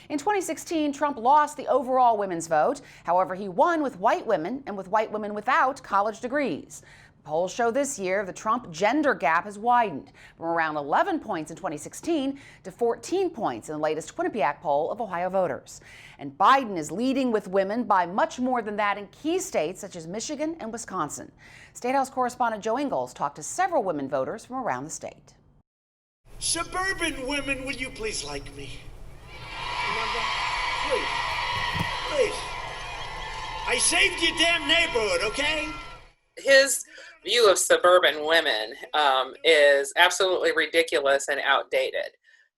In 2016, Trump lost the overall women's vote. However, he won with white women and with white women without college degrees. Polls show this year the Trump gender gap has widened from around 11 points in 2016 to 14 points in the latest Quinnipiac poll of Ohio voters. And Biden is leading with women by much more than that in key states such as Michigan and Wisconsin. Statehouse correspondent Jo Ingles talked to several women voters from around the state. Suburban women, will you please like me? Remember? Please. I saved your damn neighborhood, okay? His view of suburban women is absolutely ridiculous and outdated.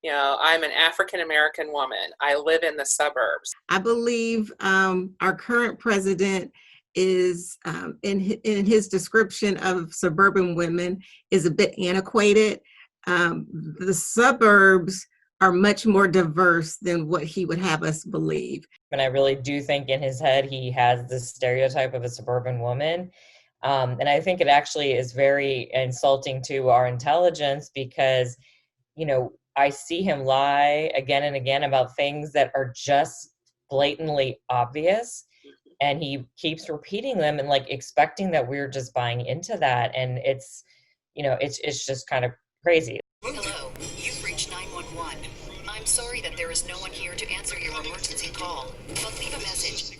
You know, I'm an African-American woman. I live in the suburbs. I believe our current president is, in his description of suburban women, is a bit antiquated. The suburbs are much more diverse than what he would have us believe. And I really do think in his head he has this stereotype of a suburban woman. And I think it actually is very insulting to our intelligence because, you know, I see him lie again and again about things that are just blatantly obvious. And he keeps repeating them and like expecting that we're just buying into that. And it's, you know, it's just kind of crazy. Hello, you've reached 911. I'm sorry that there is no one here to answer your emergency call, but leave a message.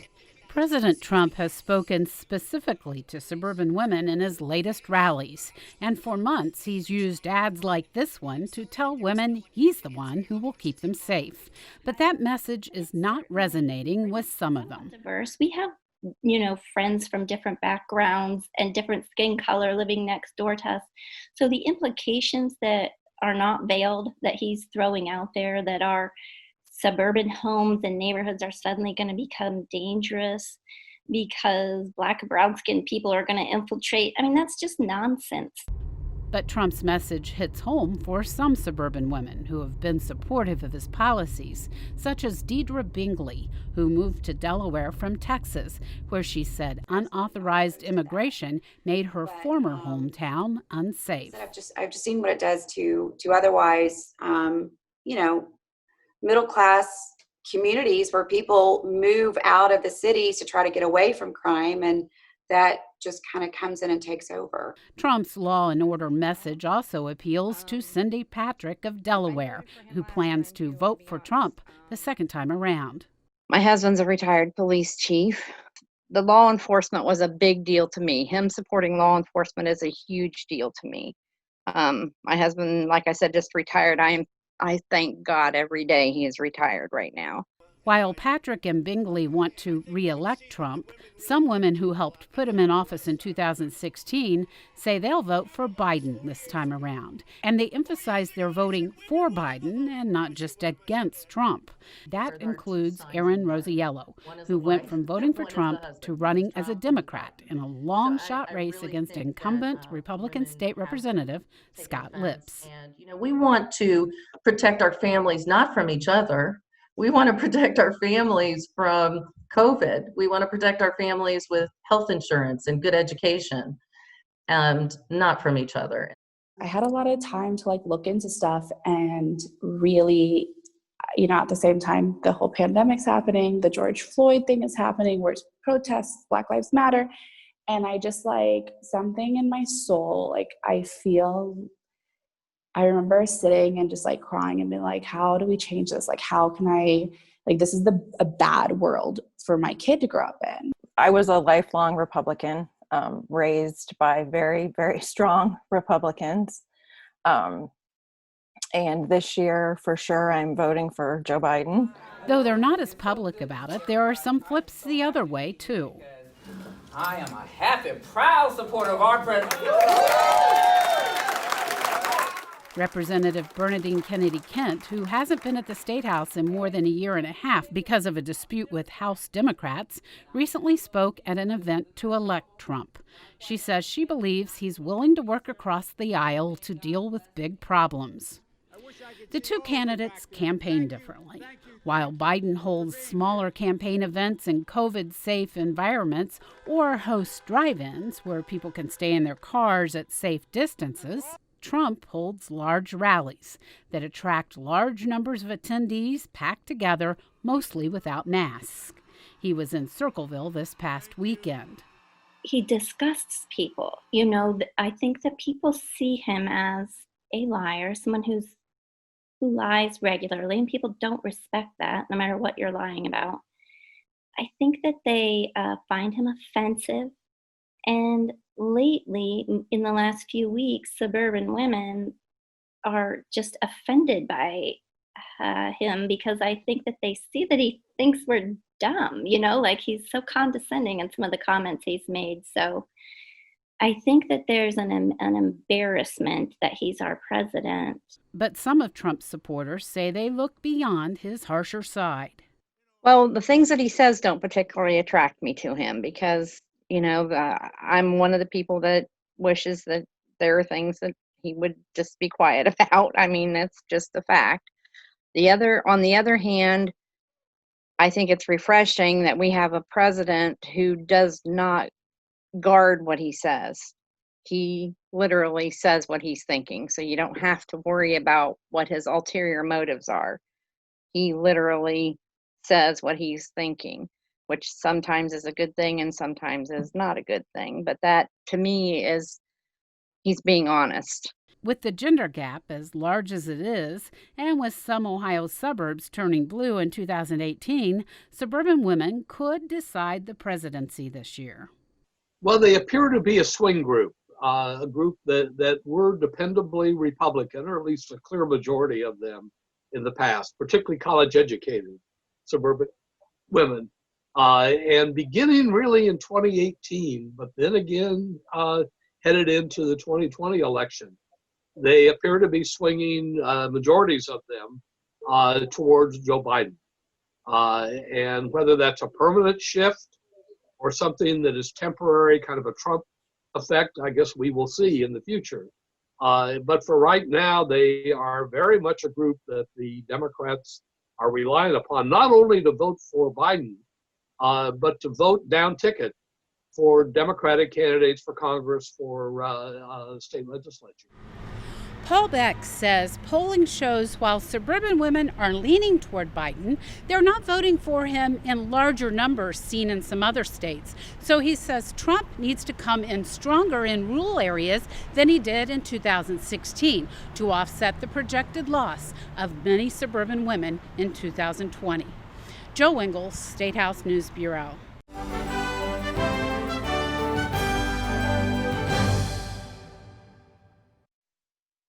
President Trump has spoken specifically to suburban women in his latest rallies, and for months he's used ads like this one to tell women he's the one who will keep them safe. But that message is not resonating with some of them. Diverse. We have, friends from different backgrounds and different skin color living next door to us. So the implications that are not veiled that he's throwing out there, that our suburban homes and neighborhoods are suddenly going to become dangerous because Black and brown-skinned people are going to infiltrate. I mean, that's just nonsense. But Trump's message hits home for some suburban women who have been supportive of his policies, such as Deidre Bingley, who moved to Delaware from Texas, where she said unauthorized immigration made her former hometown unsafe. I've just seen what it does to otherwise, middle-class communities where people move out of the cities to try to get away from crime, and that just kind of comes in and takes over. Trump's law and order message also appeals to Cindy Patrick of Delaware, who plans to vote for Trump the second time around. My husband's a retired police chief. The law enforcement was a big deal to me. Him supporting law enforcement is a huge deal to me. My husband, like I said, just retired. I thank God every day he is retired right now. While Patrick and Bingley want to re-elect Trump, some women who helped put him in office in 2016 say they'll vote for Biden this time around. And they emphasize they're voting for Biden and not just against Trump. That includes Erin Rosiello, who went from voting for Trump to running as a Democrat in a long-shot race against incumbent Republican state representative Scott Lips. And, we want to protect our families, not from each other. We want to protect our families from COVID. We want to protect our families with health insurance and good education, and not from each other. I had a lot of time to look into stuff, and really, at the same time, the whole pandemic's happening, the George Floyd thing is happening, where it's protests, Black Lives Matter. And I just something in my soul, I remember sitting and just crying and being how do we change this? How can I, this is a bad world for my kid to grow up in. I was a lifelong Republican, raised by very, very strong Republicans. And this year, for sure, I'm voting for Joe Biden. Though they're not as public about it, there are some flips the other way, too. I am a happy, proud supporter of our president. Representative Bernadine Kennedy Kent, who hasn't been at the Statehouse in more than a year and a half because of a dispute with House Democrats, recently spoke at an event to elect Trump. She says she believes he's willing to work across the aisle to deal with big problems. The two candidates campaign differently. While Biden holds smaller campaign events in COVID-safe environments or hosts drive-ins where people can stay in their cars at safe distances, Trump holds large rallies that attract large numbers of attendees packed together, mostly without masks. He was in Circleville this past weekend. He disgusts people. You know, I think that people see him as a liar, someone who lies regularly, and people don't respect that, no matter what you're lying about. I think that they find him offensive. And lately, in the last few weeks, suburban women are just offended by him because I think that they see that he thinks we're dumb, you know, like he's so condescending in some of the comments he's made. So I think that there's an embarrassment that he's our president. But some of Trump's supporters say they look beyond his harsher side. Well, the things that he says don't particularly attract me to him because, you know, I'm one of the people that wishes that there are things that he would just be quiet about. I mean, that's just a fact. On the other hand, I think it's refreshing that we have a president who does not guard what he says. He literally says what he's thinking, so you don't have to worry about what his ulterior motives are. He literally says what he's thinking, which sometimes is a good thing and sometimes is not a good thing. But that, to me, is he's being honest. With the gender gap as large as it is, and with some Ohio suburbs turning blue in 2018, suburban women could decide the presidency this year. Well, they appear to be a swing group, a group that were dependably Republican, or at least a clear majority of them in the past, particularly college-educated suburban women. And beginning really in 2018, but then again headed into the 2020 election, they appear to be swinging, majorities of them, towards Joe Biden. And whether that's a permanent shift or something that is temporary, kind of a Trump effect, I guess we will see in the future. But for right now, they are very much a group that the Democrats are relying upon, not only to vote for Biden, but to vote down ticket for Democratic candidates for Congress, for state legislature. Paul Beck says polling shows while suburban women are leaning toward Biden, they're not voting for him in larger numbers seen in some other states. So he says Trump needs to come in stronger in rural areas than he did in 2016 to offset the projected loss of many suburban women in 2020. Jo Ingles, Statehouse News Bureau.